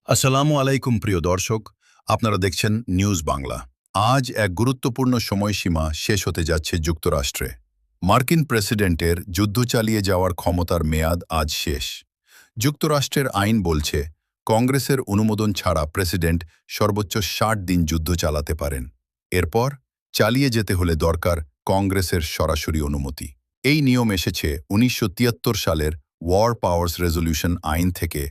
আসসালামু আলাইকুম প্রিয় দর্শক, আপনারা দেখছেন নিউজ বাংলা। আজ এক গুরুত্বপূর্ণ সময়সীমা শেষ হতে যাচ্ছে যুক্তরাষ্ট্রে। মার্কিন প্রেসিডেন্টের যুদ্ধ চালিয়ে যাওয়ার ক্ষমতার মেয়াদ আজ শেষ। যুক্তরাষ্ট্রের আইন বলছে কংগ্রেসের অনুমোদন ছাড়া প্রেসিডেন্ট সর্বোচ্চ ৬০ দিন যুদ্ধ চালাতে পারেন। এরপর চালিয়ে যেতে হলে দরকার কংগ্রেসের সরাসরি অনুমতি। এই নিয়ম এসেছে ১৯৭৩ সালের ওয়ার পাওয়ার্স রেজলিউশন আইন থেকে,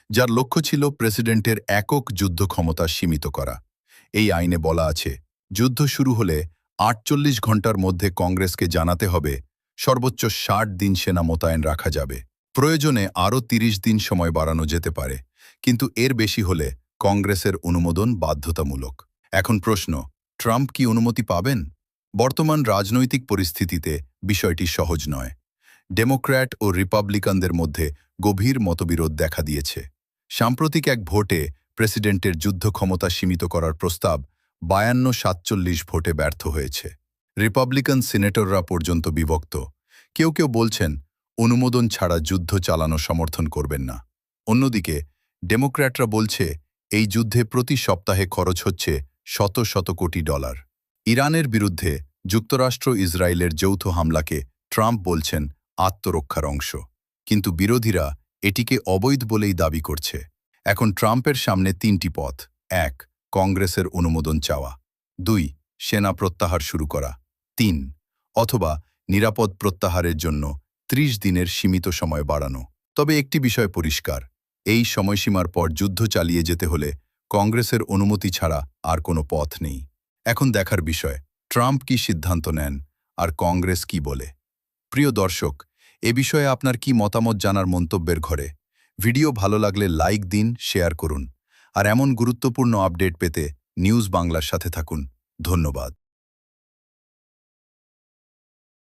যার লক্ষ্য ছিল প্রেসিডেন্টের একক যুদ্ধ ক্ষমতা সীমিত করা। এই আইনে বলা আছে, যুদ্ধ শুরু হলে ৪৮ ঘন্টার মধ্যে কংগ্রেসকে জানাতে হবে, সর্বোচ্চ ৬০ দিন সেনা মোতায়েন রাখা যাবে। প্রয়োজনে আরও ৩০ দিন সময় বাড়ানো যেতে পারে, কিন্তু এর বেশি হলে কংগ্রেসের অনুমোদন বাধ্যতামূলক। এখন প্রশ্ন, ট্রাম্প কি অনুমতি পাবেন? বর্তমান রাজনৈতিক পরিস্থিতিতে বিষয়টি সহজ নয়। ডেমোক্র্যাট ও রিপাবলিকানদের মধ্যে গভীর মতবিরোধ দেখা দিয়েছে। সাম্প্রতিক এক ভোটে প্রেসিডেন্টের যুদ্ধ ক্ষমতা সীমিত করার প্রস্তাব ৫২-৪৭ ভোটে ব্যর্থ হয়েছে। রিপাবলিকান সিনেটররা পর্যন্ত বিভক্ত। কেউ কেউ বলছেন অনুমোদন ছাড়া যুদ্ধ চালানো সমর্থন করবেন না। অন্যদিকে ডেমোক্র্যাটরা বলছে এই যুদ্ধে প্রতি সপ্তাহে খরচ হচ্ছে শত শত কোটি ডলার। ইরানের বিরুদ্ধে যুক্তরাষ্ট্র ইসরায়েলের যৌথ হামলাকে ট্রাম্প বলছেন আত্মরক্ষার অংশ, কিন্তু বিরোধীরা এটিকে অবৈধ বলেই দাবি করছে। এখন ট্রাম্পের সামনে ৩টি পথ: ১. কংগ্রেসের অনুমোদন চাওয়া, ২. সেনা প্রত্যাহার শুরু করা, ৩. অথবা নিরাপদ প্রত্যাহারের জন্য ৩০ দিনের সীমিত সময় বাড়ানো। তবে একটি বিষয় পরিষ্কার, এই সময়সীমার পর যুদ্ধ চালিয়ে যেতে হলে কংগ্রেসের অনুমতি ছাড়া আর কোনো পথ নেই। এখন দেখার বিষয়, ট্রাম্প কি সিদ্ধান্ত নেন আর কংগ্রেস কি বলে। প্রিয় দর্শক, এ বিষয়ে আপনার কি মতামত জানার মন্তব্যের ঘরে। ভিডিও ভালো লাগলে লাইক দিন, শেয়ার করুন, আর এমন গুরুত্বপূর্ণ আপডেট পেতে নিউজ বাংলার সাথে থাকুন। ধন্যবাদ।